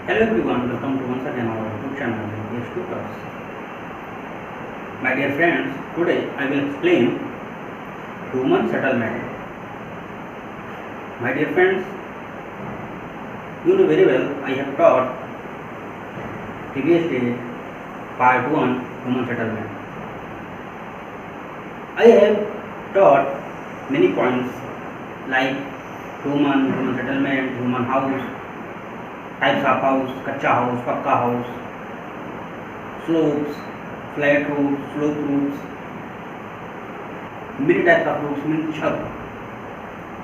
Hello everyone, welcome to once again our YouTube channel Yes Tutors. My dear friends, today I will explain human settlement. My dear friends, you know very well I have taught previous day part 1 human settlement. I have taught many points like human settlement, human house, types of house, कच्चा house, पक्का house, slopes, flat roofs, slope roofs, many types of roofs means छत.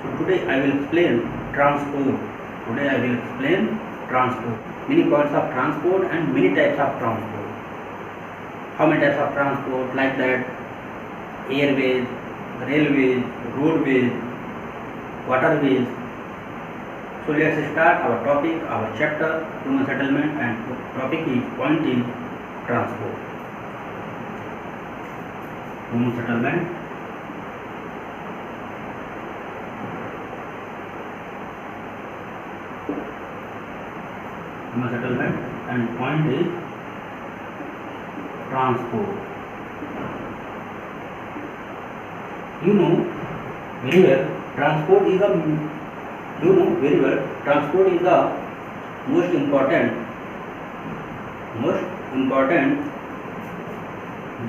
So today I will explain transport. Many points of transport and many types of transport. How many types of transport? Like that, airways, railways, roadways, waterways. So let's start our topic, our chapter, human settlement, and topic is point is transport. Human settlement. Human settlement and point is transport. You know very well, transport is the most important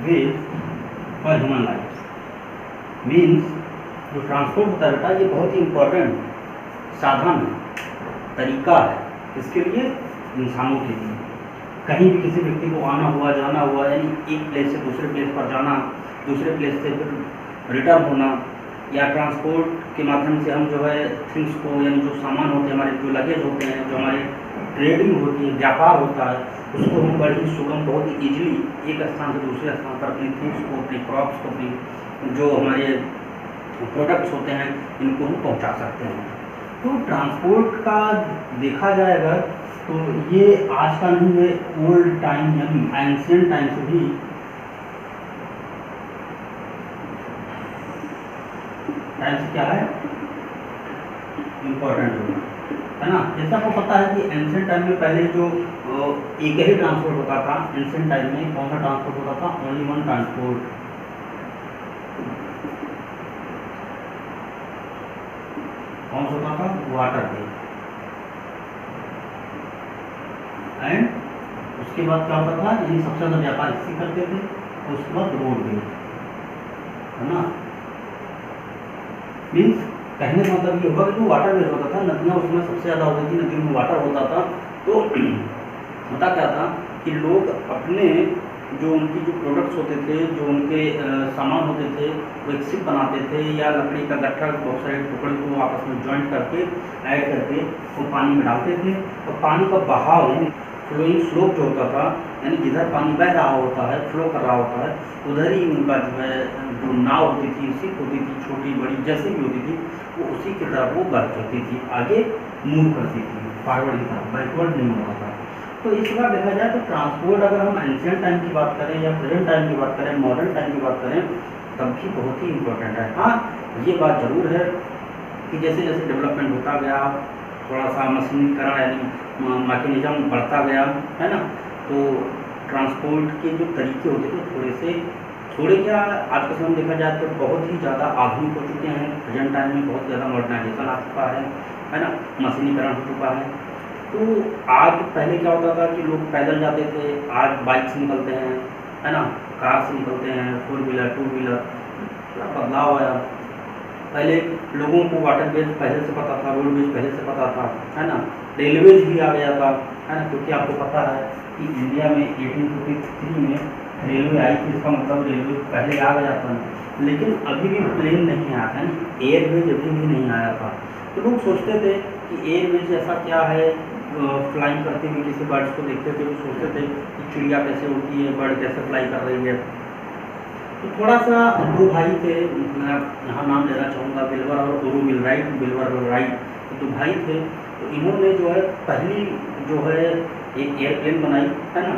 way for human life. Means जो transport होता है बेटा, ये बहुत ही important साधन है, तरीका है इसके लिए, इंसानों के लिए. कहीं भी किसी व्यक्ति को आना हुआ, जाना हुआ, यानी एक प्लेस से दूसरे प्लेस पर जाना, दूसरे प्लेस से फिर रिटर्न होना, या ट्रांसपोर्ट के माध्यम से हम जो है थिंग्स को, यानी जो सामान होते हैं हमारे, जो लगेज होते हैं, जो हमारे ट्रेडिंग होती है, व्यापार होता है, उसको हम बड़ी ही सुगम, बहुत ही ईजिली एक स्थान से दूसरे स्थान पर अपनी थिंग्स को, अपनी क्रॉप्स को, अपनी जो हमारे प्रोडक्ट्स होते हैं, इनको हम पहुंचा सकते हैं. तो ट्रांसपोर्ट का देखा जाएगा तो ये आज का नहीं है, ओल्ड टाइम यानी एंशिएंट टाइम से भी क्या है, इम्पोर्टेंट है ना. जैसे आपको पता है कि एंशिएंट टाइम में पहले जो एक ही ट्रांसपोर्ट होता था. एंशिएंट टाइम में कौन सा ट्रांसपोर्ट होता था? Only one transport. कौन सा होता था? Water way. एंड उसके बाद क्या होता था, यानी सबसे ज़्यादा व्यापार इससे करते थे. और उसके बाद रोड वे, है ना. मीन्स कहने का मतलब ये होगा कि जो वाटर वेज होता था, नदियाँ उसमें सबसे ज़्यादा होती थी, नदियों में वाटर होता था. तो होता क्या था कि लोग अपने जो उनकी जो प्रोडक्ट्स होते थे, जो उनके सामान होते थे, वो एक शिप बनाते थे, या लकड़ी का गट्ठा, बहुत सारे टुकड़े को आपस में जॉइंट करके, ऐड करके वो पानी में डालते थे. और पानी का बहाव यानी फ्लोइंग स्लोप जो होता था, यानी जिधर पानी बह रहा होता है, फ्लो कर रहा होता है, उधर ही उनका जो है जो नाव होती थी, शिप होती थी, छोटी बड़ी जैसे भी होती थी, वो उसी की तरफ वो बढ़ करती थी, आगे मूव करती थी, फॉरवर्ड की तरफ, बैकवर्ड नहीं होता था. तो इस बार देखा जाए तो ट्रांसपोर्ट, अगर हम एंशिएंट टाइम की बात करें या प्रेजेंट टाइम की बात करें, मॉडर्न टाइम की बात करें, तब भी बहुत ही इम्पोर्टेंट है. हाँ, ये बात जरूर है कि जैसे जैसे डेवलपमेंट होता गया, थोड़ा सा मशीनीकरण यानी मैकेनिज्म बढ़ता गया, है ना, तो ट्रांसपोर्ट के जो तरीके होते थे थोड़े क्या, आज के समय देखा जाए तो बहुत ही ज़्यादा आधुनिक हो चुके हैं. प्रेजेंट टाइम में बहुत ज़्यादा मॉडर्नाइजेशन आ चुका है ना, मशीनीकरण हो चुका है. तो आज पहले क्या होता था कि लोग पैदल जाते थे, आज बाइक से निकलते हैं, है ना, कार से निकलते हैं, 4 व्हीलर 2 व्हीलर, थोड़ा बदलाव आया. पहले लोगों को वाटर वेज पहले से पता था, रोड वेज पहले से पता था, है ना, रेलवेज भी आ गया था, है ना, क्योंकि आपको पता है कि इंडिया में 1853 में रेलवे आई थी. इसका मतलब रेलवे पहले आ गया था, लेकिन अभी भी प्लेन नहीं आया था, एयरवेज अभी भी नहीं आया था. तो लोग सोचते थे कि एयरवेज ऐसा क्या है, फ्लाइंग करते हुए किसी बर्ड्स को देखते थे, वो सोचते थे कि चिड़िया कैसे उड़ती है, बर्ड कैसे फ्लाई कर रही है. तो थोड़ा सा दो भाई थे, मैं यहाँ नाम लेना चाहूँगा, विल्बर और ओरो राइट. तो दो भाई थे, तो इन्होंने जो है पहली जो है एक एयरप्लेन बनाई, है ना.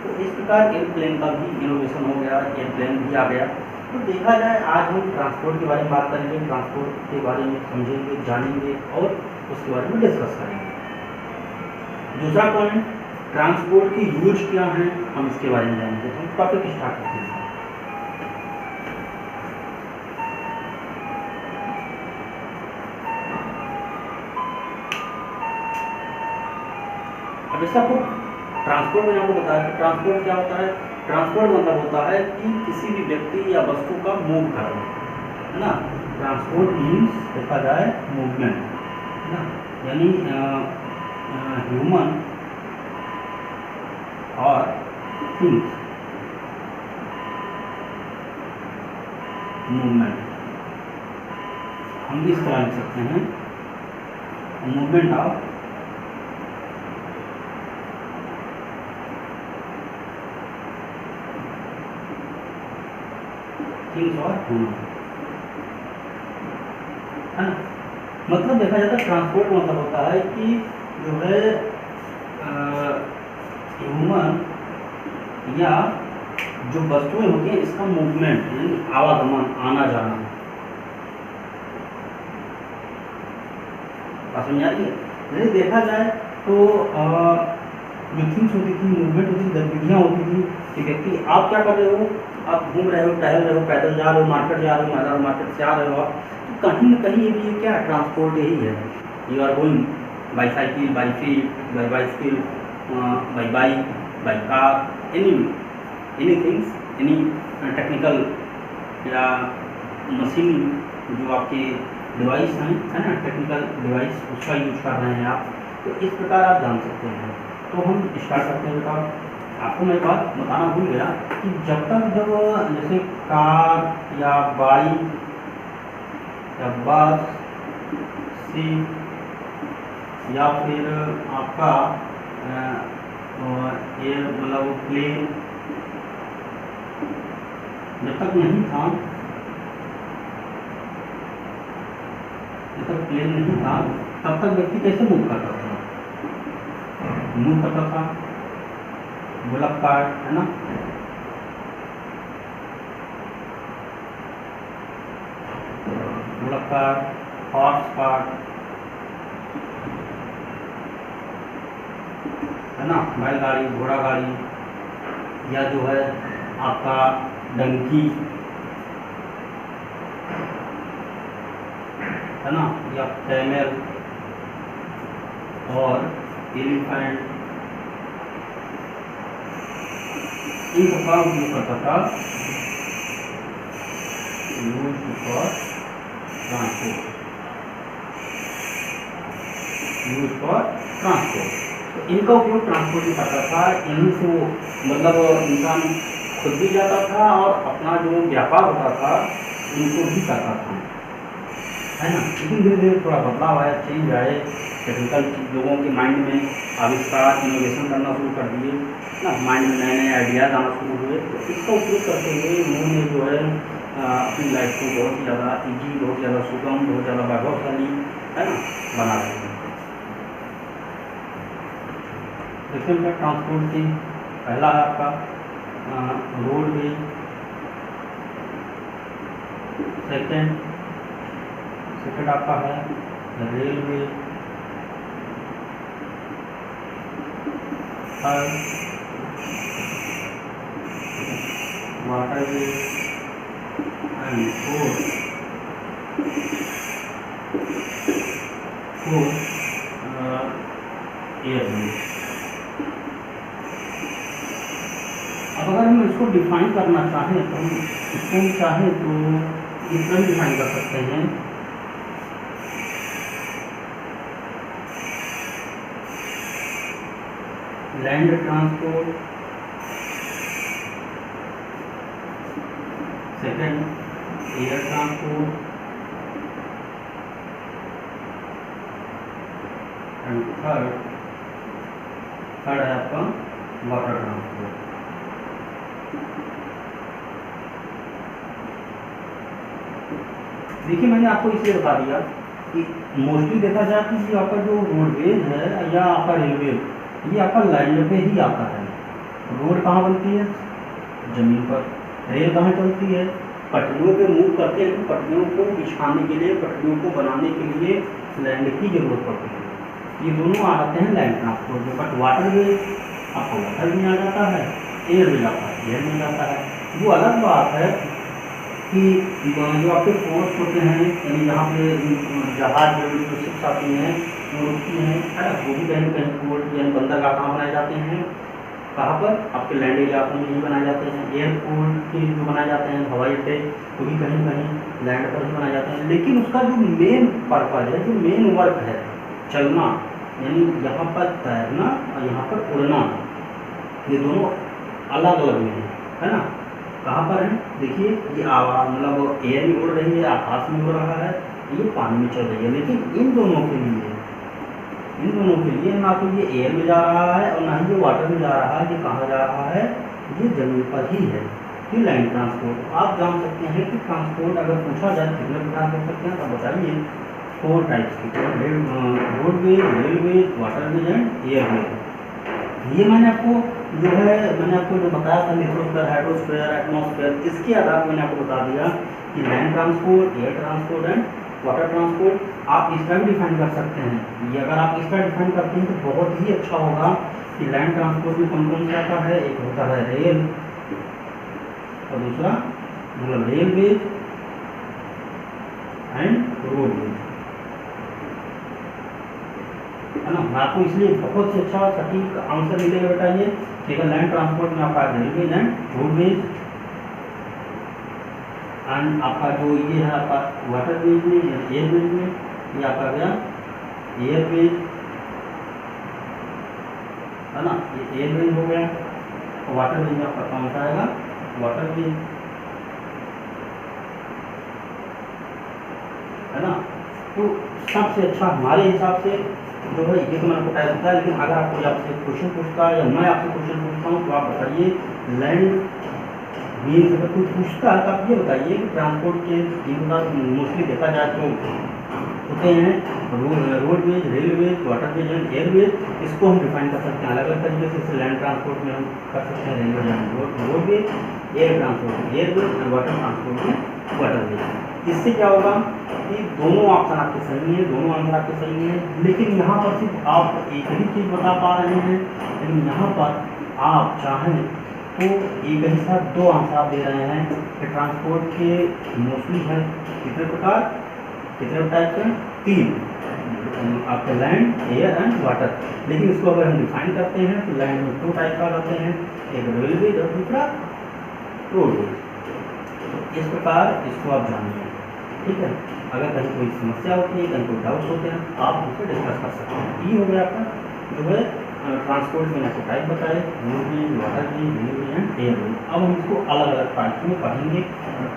तो इस प्रकार एयरप्लेन का भी इनोवेशन हो गया, एयरप्लेन भी आ गया. तो देखा जाए आज हम ट्रांसपोर्ट के बारे में बात करेंगे, ट्रांसपोर्ट के बारे में समझेंगे, जानेंगे और उसके बारे में डिस्कस करेंगे. दूसरा पॉइंट, ट्रांसपोर्ट की यूज क्या है, हम इसके बारे में जानेंगे। तो हम टॉपिक स्टार्ट करते हैं। अब इसका आपको ट्रांसपोर्ट मैंने आपको बताया कि ट्रांसपोर्ट क्या होता है। ट्रांसपोर्ट मतलब होता है कि किसी भी व्यक्ति या वस्तु का मूव करना, है ना। ट्रांसपोर्ट मीन्स देखा जाए मूवमेंट, है ना, यानी ह्यूमन और थिंग्स मूवमेंट, हम भी इस तरह लिख सकते हैं, मूवमेंट ऑफ थिंग्स और ह्यूमन, है ना। मतलब देखा जाता है ट्रांसपोर्ट मतलब होता है कि जो है ह्यूमन या जो वस्तुएं होती हैं इसका मूवमेंट, यानी आवागमन, आना जाना। बात समझ आ रही है। यदि देखा जाए तो जो थिंग्स होती थी, मूवमेंट होती थी, गतिविधियाँ होती थी कि व्यक्ति आप क्या कर रहे हो, आप घूम रहे हो, टहल रहे हो, पैदल जा रहे हो, मार्केट जा रहे हो, मैदान मार्केट से आ रहे हो, आप तो कहीं न कहीं ये भी ये क्या है, ट्रांसपोर्ट यही है। You are going by cycle, by feet, by bicycle, by bike, by car, any things, any technical या मशीन जो आपके डिवाइस हैं, है ना, टेक्निकल डिवाइस, उसका यूज कर रहे हैं आप। तो इस प्रकार आप जान सकते हैं। तो हम स्टार्ट करते हैं। बेटा आपको मैं बात बताना भूल गया कि जब जैसे कार या बाइक या बस, सीप या फिर आपका ये मतलब प्लेन जब तक नहीं था, जब तक प्लेन नहीं था तब तक व्यक्ति कैसे मूव करता था, बुलक कार्ट, है ना, बुलक कार्ट, हॉर्स कार्ट, है ना, बैलगाड़ी, घोड़ा गाड़ी, या जो है आपका डंकी, है ना, या कैमल और एलिफेंट, इन सबका उपयोग करता था use for transport, use for transport. तो इनका उपयोग ट्रांसपोर्ट में करता था। इन्हीं से वो मतलब इंसान खुद भी जाता था और अपना जो व्यापार होता था उनको भी करता था, है ना। लेकिन धीरे धीरे थोड़ा बदलाव आया, चेंज आए, टेक्निकल लोगों के माइंड में आविष्कार, इनोवेशन करना शुरू कर दिए ना, माइंड में नए नए आइडियाज़ आना शुरू हुए। तो इसका उपयोग करते हुए उन्होंने जो है अपनी लाइफ को बहुत ही ज़्यादा ईजी, बहुत ज़्यादा सुगम, बहुत ज़्यादा वैभवशाली, है ना, बना रहे हैं। देखिए उनका ट्रांसपोर्ट की पहला है आपका रोडवे, सेकंड आपका है railway, third waterway and fourth airway. अब अगर हम इसको डिफाइन करना चाहें तो हम इसको चाहें तो इस तरह डिफाइन कर सकते हैं। Land transport, second air transport and third है आपका वाटर ट्रांसपोर्ट। देखिए मैंने आपको इसलिए बता दिया कि मोस्टली देखा जाए कि ये आपका जो रोडवेज है या आपका रेलवे, ये आपका लैंड पे ही आता है। रोड कहाँ बनती है? जमीन पर। रेल कहाँ चलती है? पटरियों पे मूव करते हैं। पटरियों को बिछाने के लिए, पटरियों को बनाने के लिए लैंड की जरूरत पड़ती है। ये दोनों आ जाते हैं लैंड ट्रांसपोर्ट में। बट वाटरवेज आपको वाटर में आ जाता है, एयरवेज आपका एयर में जाता है। वो अलग बात है कि जो आपके पोर्ट्स होते हैं, यानी जहाँ पे जहाज जो शिप्स आती हैं वो रुकती हैं, है ना, वो भी कहीं ना कहीं पोर्ट यानी बंदरगाह कहाँ बनाए जाते हैं, कहाँ पर, आपके लैंड इलाकों में ही बनाए जाते हैं। एयरपोर्ट के जो बनाए जाते हैं हवाई अड्डे, वो भी कहीं कहीं लैंड पर ही बनाए जाते हैं। लेकिन उसका जो मेन पर्पज है, जो मेन वर्क है, चलना यानी यहाँ पर तैरना और यहाँ पर उड़ना, ये दोनों अलग अलग में है ना। कहाँ पर है, देखिए ये मतलब एयर में उड़ रही है, आकाश में उड़ रहा है, ये पानी में चल रही है। लेकिन इन दोनों के लिए ना तो ये एयर में जा रहा है और ना ही ये वाटर में जा रहा है। ये कहाँ जा रहा है, ये जमीन पर ही है। ये लैंड ट्रांसपोर्ट। आप जान सकते हैं कि ट्रांसपोर्ट अगर पूछा जाए कितने प्रकार कर सकते हैं, तो बताइए 4 टाइप्स के, roadways, railways, waterways and Airways. ये मैंने आपको जो बताया था, लिथोस्फीयर, हाइड्रोस्फीयर, एटमॉस्फेयर, इसके आधार पर मैंने आपको बता दिया कि land transport, air transport and water transport. आप इसका भी डिफाइन कर सकते हैं। ये अगर आप इसका डिफाइन करते हैं तो बहुत ही अच्छा होगा कि लैंड ट्रांसपोर्ट में कौन कौन सा आता है। एक होता है रेल और दूसरा मतलब रेलवेज एंड रोडवेज, है ना। मैं आपको इसलिए बहुत ही अच्छा सटीक आंसर मिलेगा बेटा ये कि अगर लैंड ट्रांसपोर्ट में आपका रेलवेज एंड रोडवेज, एंड आपका जो ये है आपका वाटरवेज में या एयरवेज में, ये आपका गया एयरवेज, है ना, ये एयरवेज हो गया। और वाटरवेज में आपका कौन सा आएगा, वाटरवेज, है ना। तो सबसे अच्छा हमारे हिसाब से जो है ये तो मैंने आपको टाइप बताया। लेकिन अगर आपको आपसे क्वेश्चन पूछता है या मैं आपसे क्वेश्चन पूछता हूँ तो आप बताइए लैंड मीन्स, अगर कोई पूछता है तो आप ये बताइए कि ट्रांसपोर्ट के इनका मोस्टली देखा जाए तो होते हैं roadways, railways, waterways and Airways. इसको हम डिफाइन कर सकते हैं अलग अलग तरीके से। जैसे लैंड ट्रांसपोर्ट में हम कर सकते हैं railways and roadways, air transport में एयरवेज एंड वाटर ट्रांसपोर्ट में वाटरवेज। इससे क्या होगा कि दोनों ऑप्शन आपके सही हैं, दोनों आंसर आपके सही हैं। लेकिन यहाँ पर सिर्फ आप एक ही चीज़ बता पा रहे हैं। लेकिन यहाँ पर आप चाहें तो एक ही साथ 2 आंसर आप दे रहे हैं कि ट्रांसपोर्ट के मोस्टली है कितने प्रकार, कितने टाइप के, 3 आपके लैंड, एयर एंड वाटर। लेकिन इसको अगर हम डिफाइन करते हैं तो लैंड में 2 टाइप का आते हैं, एक रेलवे और दूसरा रोडवेज। इस प्रकार इसको आप जानिए, ठीक है। अगर कहीं कोई समस्या होती है, कहीं कोई डाउट होते हैं, आप उससे डिस्कस कर सकते हैं। ये हो गया आपका जो है ट्रांसपोर्ट में आपको टाइप बताए, roadways, waterways, railway and Airways. अब हम इसको अलग अलग टाइप में पढ़ेंगे।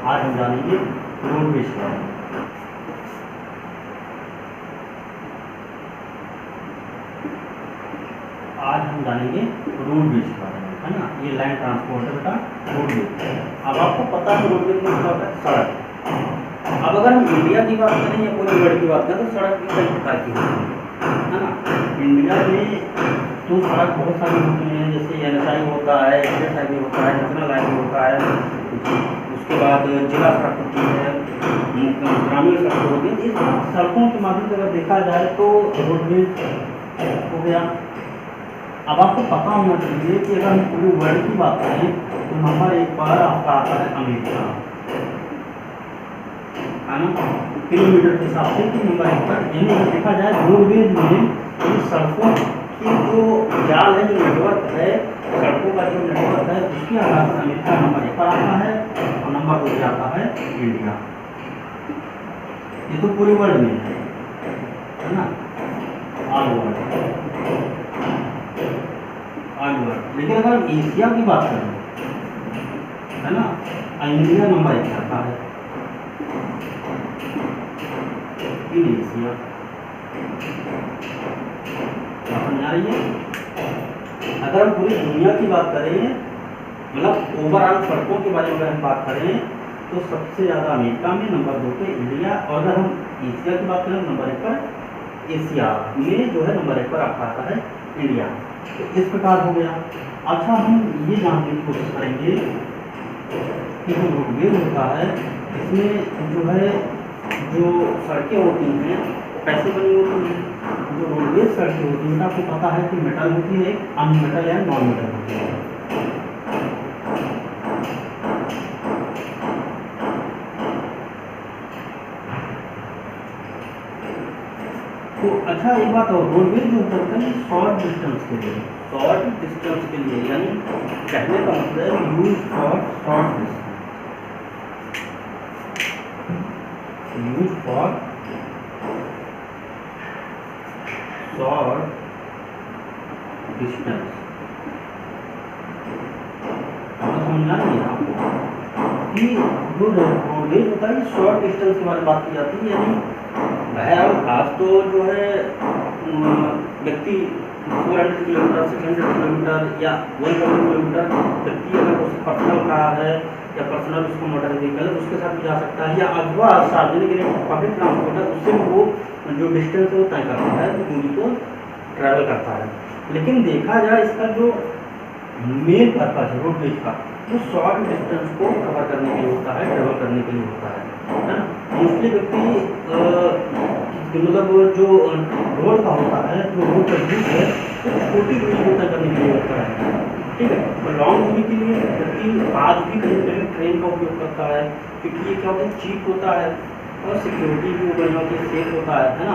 आज हम जानेंगे रोडवेज के बारे में। आज हम जानेंगे रोडवेज के बारे में, है ना। ये लैंड ट्रांसपोर्ट है बेटा, रोडवेज। अब आपको पता है रोडवेज में क्या होता है, सड़क। अब अगर हम इंडिया की बात करें या पूरे वर्ल्ड की बात करें तो सड़क भी कई प्रकार की होती है ना। इंडिया में तो सड़क बहुत सारी होती हैं, जैसे NHI होता है, स्टेट हाईवे होता है, नेशनल हाईवे होता है, उसके बाद जिला सड़क होती है, ग्रामीण सड़क होती है। इस सड़कों के माध्यम से अगर देखा जाए तो रोडवेज हो गया। अब आपको पता होना चाहिए कि अगर हम पूरे वर्ल्ड की बात करें तो नंबर 1 पर आपका आता है अमेरिका, है ना, किलोमीटर के हिसाब से कि नंबर 1 पर। यानी अगर देखा जाए रोडवेज में सड़कों की जो जाल है, जो नेटवर्क है, सड़कों का जो नेटवर्क है, उसके आधार पर अमेरिका नंबर 1 पर आता है और नंबर 2 पर आता है इंडिया। ये तो पूरे वर्ल्ड में है ना, ऑल वर्ल्ड। लेकिन अगर हम एशिया की बात करें, है ना, इंडिया नंबर 1 आता है इन एशिया। समझ आ रही है। अगर हम पूरी दुनिया की बात करें, मतलब ओवरऑल सड़कों के बारे में अगर हम बात करें तो सबसे ज़्यादा अमेरिका में, नंबर 2 पे इंडिया। और अगर हम एशिया की बात करें नंबर 1 पर एशिया में जो है नंबर 1 पर आपका आता है इंडिया। तो इस प्रकार हो गया। अच्छा, हम ये जानने की कोशिश करेंगे कि जो रोडवेज होता है इसमें जो है जो सड़कें होती हैं कैसे बनी होती हैं। जो जो रोडवेज सड़कें होती हैं, आपको पता है कि मेटल होती है, एक अनमेटल या नॉन मेटल होती है। तो अच्छा एक बात और, रोडवेज जो होता है शॉर्ट डिस्टेंस के लिए, शॉर्ट डिस्टेंस के लिए, यानी कहने का मतलब use for short distance, use for short distance. अब समझना नहीं है आपको कि जो रोडवेज होता है शॉर्ट डिस्टेंस के बारे में बात की जाती है, यानी बहरहाल आज तो जो है व्यक्ति 400 किलोमीटर 600 किलोमीटर या 100 किलोमीटर व्यक्ति अगर उसकी पर्सनल कार है या पर्सनल उसको मोटर व्हीकल है उसके साथ भी जा सकता है, या अथवा सार्वजनिक पब्लिक ट्रांसपोर्ट है उससे भी वो जो डिस्टेंस है वो तय करता है, दूरी को ट्रैवल करता है। लेकिन देखा जाए इसका जो मेन पर्पज है रोडवेज का, वो शॉर्ट डिस्टेंस को कवर करने के लिए होता है, ट्रेवल करने के लिए होता है ना। मोस्टली व्यक्ति मतलब जो रोड का होता है, जो रोड का यूज है वो छोटी दूरी को तय करने के लिए होता है, ठीक है। और लॉन्ग दूरी के लिए व्यक्ति आज भी कहीं कहीं ट्रेन का उपयोग करता है, क्योंकि ये क्या होता है, चीप होता है और सिक्योरिटी भी वो बढ़िया होती है, सेफ होता है ना।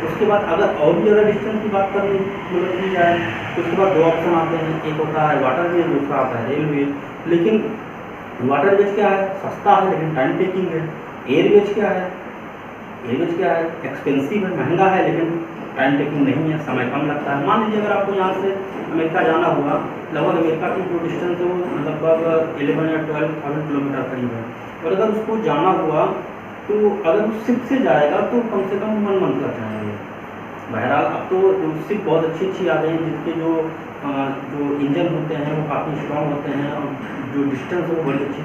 उसके बाद अगर और भी ज़्यादा डिस्टेंस की बात करनी मतलब की जाए तो उसके बाद दो ऑप्शन आते हैं, एक होता है वाटरवेज, दूसरा आता है रेलवेज। लेकिन वाटरवेज क्या है, सस्ता है लेकिन टाइम टेकिंग है। एयरवेज क्या है, एयरवेज क्या है, एक्सपेंसिव है, महंगा है लेकिन टाइम टेकिंग नहीं है, समय कम लगता है। मान लीजिए अगर आपको यहाँ से अमेरिका जाना हुआ, लगभग अमेरिका की जो डिस्टेंस है वो लगभग 11 या 12,000 किलोमीटर करीब है, और अगर उसको जाना हुआ तो अगर वो शिप से जाएगा तो कम से कम 1 मंथ लग जाएंगे। बहरहाल अब तो शिप बहुत अच्छी आ गई हैं, जिसके जो इंजन होते हैं वो काफ़ी स्ट्रॉन्ग होते हैं और जो डिस्टेंस है वो बड़ी अच्छी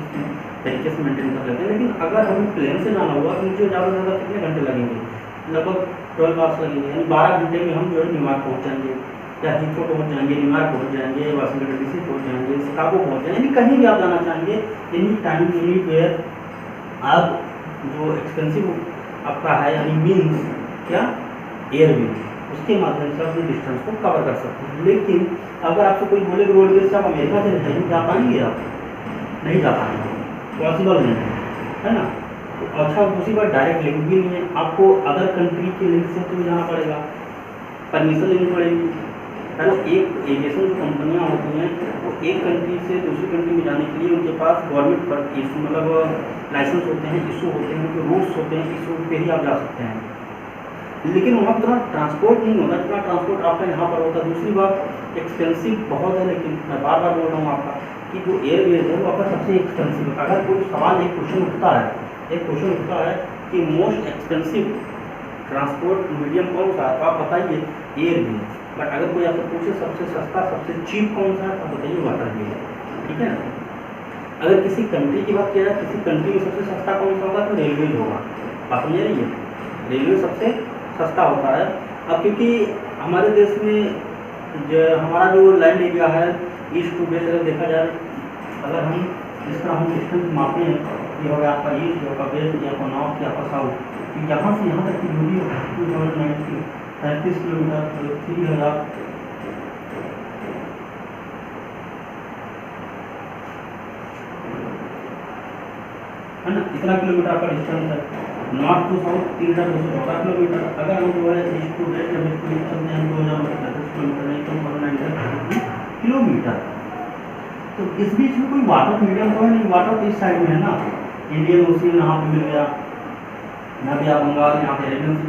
तरीके से मेंटेन कर लेते हैं। लेकिन अगर हमें प्लेन से जाना हुआ तो मुझे ज़्यादा से ज़्यादा कितने घंटे लगेंगे, लगभग 12 आवर्स लगेंगे, यानी 12 घंटे में हम जो है न्यूयॉर्क पहुँच जाएंगे, या हीथ्रो पहुँच जाएंगे, न्यूयॉर्क पहुँच जाएंगे, वाशिंगटन डीसी पहुँच जाएंगे, शिकागो पहुँच जाएंगे, यानी कहीं भी आप जाना चाहेंगे, एनी टाइम एनी वेयर आप जो एक्सपेंसिव आपका है, यानी मीन्स क्या, एयरवेज, उसके माध्यम से अपने डिस्टेंस को कवर कर सकते हैं। लेकिन अगर आपसे कोई बोले कि रोडवेज से आप अमेरिका से नहीं जा पाएंगे, आप नहीं जा पाएंगे, पॉसिबल नहीं है ना। तो अच्छा दूसरी बात डायरेक्ट लिंक भी नहीं है, आपको अदर कंट्री के लिंक से तो जाना पड़ेगा, परमिशन लेनी पड़ेगी है ना। एक एविएशन जो कंपनियाँ होती हैं वो एक कंट्री से दूसरी कंट्री में जाने के लिए उनके पास गवर्नमेंट पर इशू मतलब लाइसेंस होते हैं, इशू होते हैं, उनके रूट्स होते हैं, इस रूट पे ही आप जा सकते हैं। लेकिन वहाँ पर ट्रांसपोर्ट नहीं होता जितना ट्रांसपोर्ट आपका यहाँ पर होता है। दूसरी बात एक्सपेंसिव बहुत है, लेकिन मैं बार बार बोल रहा हूँ आपका कि जो एयरवेज है वो आपका सबसे एक्सपेंसिव है। अगर कोई सवाल एक क्वेश्चन उठता है कि मोस्ट एक्सपेंसिव ट्रांसपोर्ट मीडियम कौन सा है, तो आप बताइए एयरवेज। बट अगर कोई आपसे पूछे सबसे सस्ता सबसे चीप कौन सा है, तो बताइए वाटरवेज, ठीक है ना। अगर किसी कंट्री की बात किया जाए, किसी कंट्री में सबसे सस्ता कौन सा होगा, तो रेलवेज होगा। बात समझ रही है, रेलवे सबसे सस्ता होता है। अब क्योंकि हमारे देश में हमारा जो लैंड एरिया है ईस्ट टू वेस्ट अगर देखा जाए, अगर हम जिस तरह हम डिस्टेंस मापते हैं, ये होगा आपका ईस्ट, ये होगा वेस्ट, ये आपका नॉर्थ, ये आपका साउथ, तो यहाँ से यहाँ तक की दूरी 2,933 किलोमीटर, 3,000 है ना, इतना किलोमीटर आपका डिस्टेंस है। North to south 3,214 kilometre. अगर हम जो है ईस्ट टू वेस्ट या वेस्ट टू ईस्ट चलते हैं 2,035 किलोमीटर, नहीं तो 1,930 किलोमीटर। तो इस बीच में कोई वाटर मीडियम तो है नहीं, वाटर तो इस साइड में है ना, इंडियन ओशियन यहाँ पे मिल गया, नदिया बंगाल, यहाँ पे अरेबियन सी।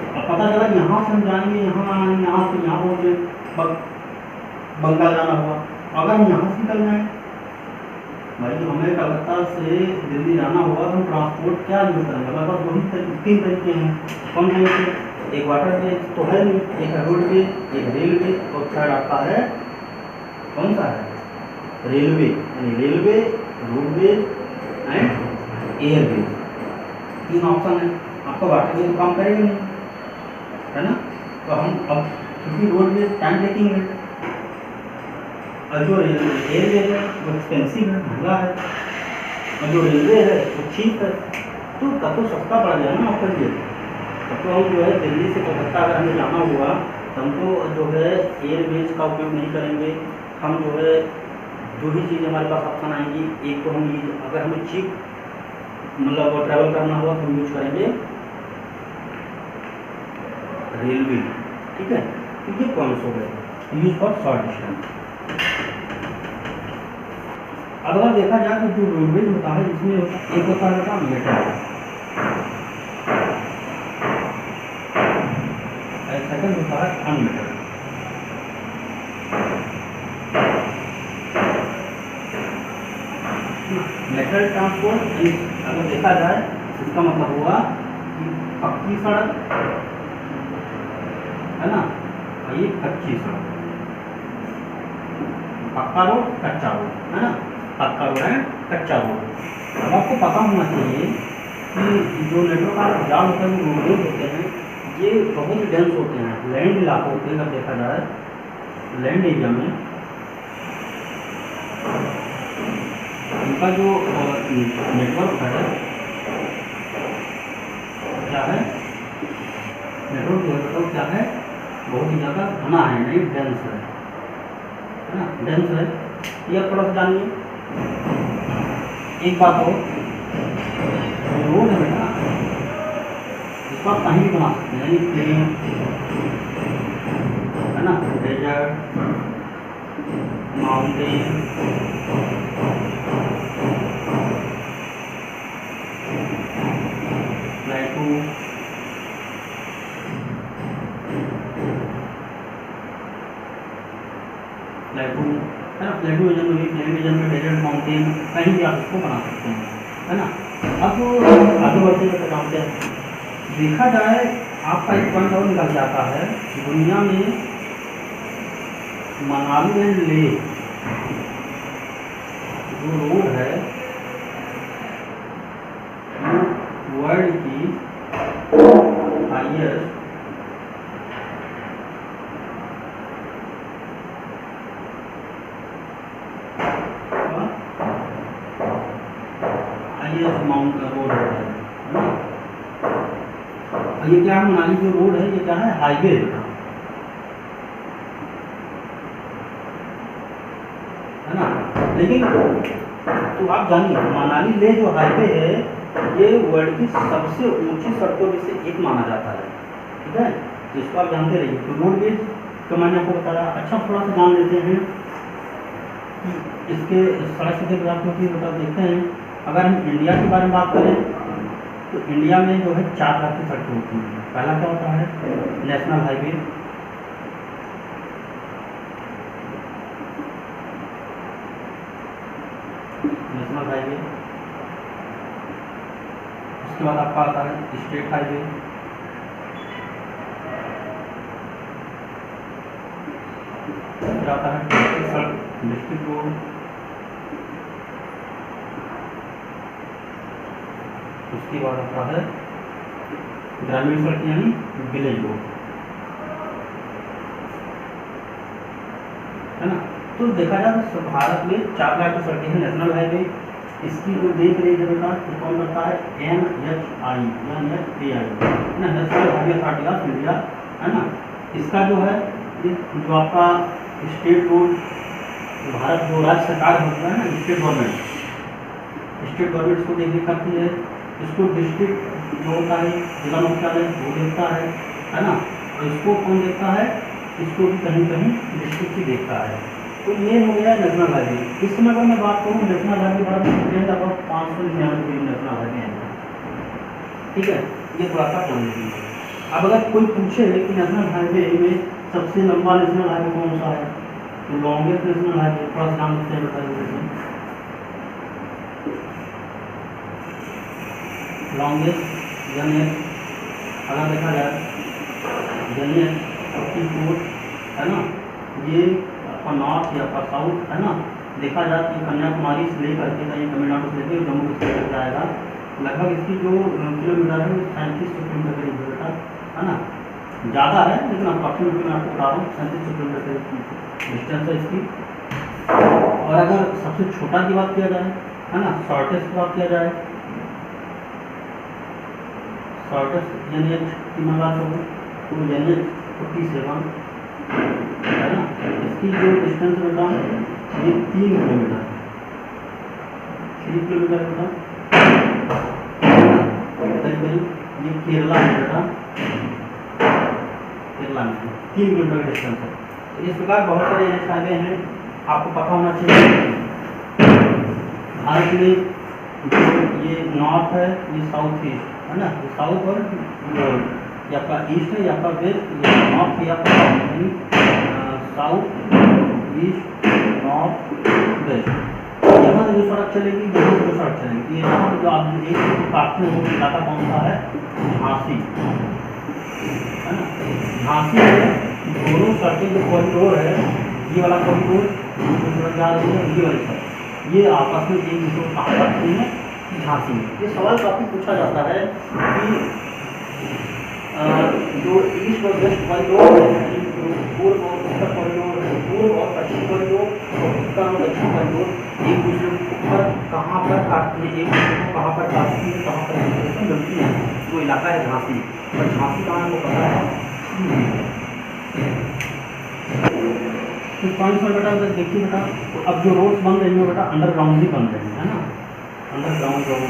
अब पता चला यहाँ से हम जाएंगे, यहाँ से यहाँ पहुँचे, बंगाल जाना हुआ। अगर हम यहाँ से निकल जाएँ भाई, हमें कलकत्ता से दिल्ली जाना होगा तो हम ट्रांसपोर्ट क्या यूज़ करेंगे, हमारे पास वही 3 तरीके हैं। कौन कौन से, एक वाटरवेज तो है नहीं, एक है रोडवेज, एक रेलवे, और थर्ड आपका है कौन सा है, रेलवे, यानी railway, roadways and Airways, 3 option है। आपका वाटरवेज काम करेगा नहीं, है ना। तो हम अब क्योंकि रोडवेज टाइम टेकिंग है, और जो एयरवेज है वो एक्सपेंसिव है, महंगा है, और जो रेलवे है वो चीप है, तो तब तो सस्ता पड़ जाए ना आपके लिए। तो हम जो है दिल्ली से कलकत्ता अगर हमें जाना हुआ तो हम तो जो है एयरवेज का उपयोग नहीं करेंगे। हम जो है दो ही चीज़ हमारे पास ऑप्शन आएंगी, एक तो हम ये अगर हमें चीप मतलब ट्रैवल करना हुआ तो हम यूज करेंगे रेलवे, ठीक है। तो ये पॉइंट्स हो गए यूज फॉर शॉर्ट डिस्टेंस। अब अगर देखा जाए तो जो रोडवेज होता है इसमें एक होता है मेटल, सेकंड होता है अनमेटल। मेटल ट्रांसपोर्ट अगर देखा जाए इसका मतलब हुआ कि पक्की सड़क है ना, और ये कच्ची सड़क, पक्का रोड कच्चा रोड है ना, पक्का रोड है कच्चा रोड। अब आपको पता होना चाहिए कि जो नेटवर्क का जाल होता है वो रोडवेज होते हैं, ये बहुत ही डेंस होते हैं, लैंड इलाकों पे अगर देखा जाए लैंड एरिया में इनका जो नेटवर्क है क्या है, नेटवर्क जो है क्या है, बहुत ही ज़्यादा घना है, नहीं डेंस है ना, डेंस है। यह थोड़ा सा जानिए। एक बात हो, रोड है ना इसको आप कहीं भी बना सकते हैं, यानी प्लेन है ना, डेजर्ट, माउंटेन, प्लेटू, प्लेटू है ना, प्लेटू रीजन में भी, प्लेन रीजन में डेजर्ट, माउंटेन, कहीं भी आप इसको बना सकते हैं है ना। अब आगे बढ़ते हुए जानते हैं, देखा जाए आपका एक पॉइंट और निकल जाता है, दुनिया में मनाली एंड लेह जो रोड है वो वर्ल्ड की हाईएस्ट माउंट रोड है ना। ये क्या है, मनाली जो रोड है ये क्या है, हाईवे है ना। लेकिन तो आप जानिए मनाली ले जो हाईवे है ये वर्ल्ड की सबसे ऊंची सड़कों में से एक माना जाता है, ठीक है। जिसको आप जानते रहिए। तो रोडवेज तो मैंने आपको बताया। अच्छा थोड़ा सा जान लेते हैं कि इसके सड़क के पदार्थों की बता देखते हैं। अगर हम इंडिया के बारे में बात करें तो इंडिया में जो है 4 तरह की सड़कें होती हैं। पहला क्या होता है, नेशनल हाईवे, नेशनल हाईवे। उसके बाद आपका आता है स्टेट हाईवे, फिर आता है डिस्ट्रिक्ट सड़क, डिस्ट्रिक्ट रोड, उसके बाद आता है ग्रामीण सड़क यानी विलेज रोड, है ना। तो देखा जाए तो भारत में 4 लाख की सड़कें हैं। नेशनल हाईवे इसकी जो देख रही है बेटा तो कौन करता है, NHAI ना, national highway authority of India, है ना। इसका जो है जो आपका स्टेट रोड, भारत जो राज्य सरकार होता है ना, स्टेट गवर्नमेंट इसको देखने करती है। इसको डिस्ट्रिक्ट जो होता है जिला मुख्यालय वो देखता है ना। और इसको कौन देखता है, इसको भी कहीं कहीं डिस्ट्रिक्ट ही देखता है। तो ये हो गया नेशनल हाईवे। इस समय अगर मैं बात करूँ नेशनल हाईवे भारत में लगभग 599 नेशनल हाईवे हैं, ठीक है। ये थोड़ा सा जान लीजिए। अब अगर कोई पूछे कि नेशनल हाईवे में सबसे लंबा नेशनल हाईवे कौन सा है, तो लॉन्गेस्ट नेशनल हाईवे थोड़ा सा जान सकते हैं बताइए। लॉन्गेस्ट यानी अगर देखा जाए यानी 54 है ना, ये आपका नॉर्थ या आपका साउथ है ना। देखा जाए कि कन्याकुमारी से लेकर के तमिलनाडु से लेकर जम्मू कश्मीर तक जाएगा। लगभग इसकी जो किलोमीटर है वो 3700 किलोमीटर करीब होता है ना। ज़्यादा है लेकिन अप्रॉक्सीमेटली मैं आपको बता रहा हूँ 3700 किलोमीटर करीब डिस्टेंस है इसकी। और अगर सबसे छोटा की बात किया जाए है ना, शॉर्टेस्ट की बात किया जाए, शॉर्टेस्ट NH की मैं बात करूँ तो NH 47 है ना। इसकी जो डिस्टेंस बेटा ये 3 किलोमीटर, 3 किलोमीटर बेटा। ये केरला में बेटा, केरला में 3 किलोमीटर का डिस्टेंस है। तो इस प्रकार बहुत सारे NH हाईवे हैं, आपको पता होना चाहिए। भारत में जो ये नॉर्थ है, ये साउथ ईस्ट है ना, ये साउथ और ये आपका ईस्ट है, ये आपका वेस्ट, ये नॉर्थ, ये आपका यानी साउथ ईस्ट नॉर्थ वेस्ट। यहाँ से जो सड़क चलेगी, यहाँ से जो सड़क चलेगी, ये यहाँ जो आप एक काटते हैं वो इलाका कौन सा है, झांसी है ना। झांसी में दोनों सड़कें जो कॉरिडोर है, ये वाला कॉरिडोर जा रही है, ये वाली सड़क, ये आपस में एक दूसरे को कहाँ करती हैं, झांसी में। ये सवाल काफ़ी पूछा जाता है कि जो ईस्ट और वेस्ट कॉरिडोर है, पूर्व और उत्तर कॉरिडोर, पूर्व और पश्चिम कॉरिडोर और उत्तर और दक्षिण कॉरिडोर एक दूसरे पर कहाँ पर काटती है, एक दूसरे को कहाँ पर काटती है, कहाँ पर एक दूसरे से मिलती है, वो इलाका है झांसी। और झांसी कहाँ है वो पता है। तो पॉइंट्स में बेटा देखिए बेटा, तो अब जो रोड्स बन रही है बेटा अंडरग्राउंड ही बन रही है ना, अंडरग्राउंड रोड है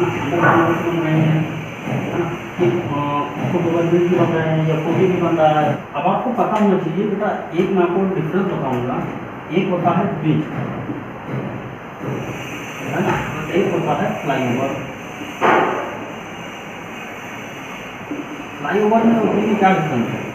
ना, अंडरग्राउंड रोड बन रहे हैं है ना, फुटओवर ब्रिज भी बन रहे हैं या पुल भी बन रहा है। अब आपको पता होना चाहिए बेटा, एक मैं आपको डिफरेंस बताऊंगा, एक होता है ब्रिज है ना, एक होता है फ्लाईओवर। फ्लाईओवर में क्या डिफरेंस है?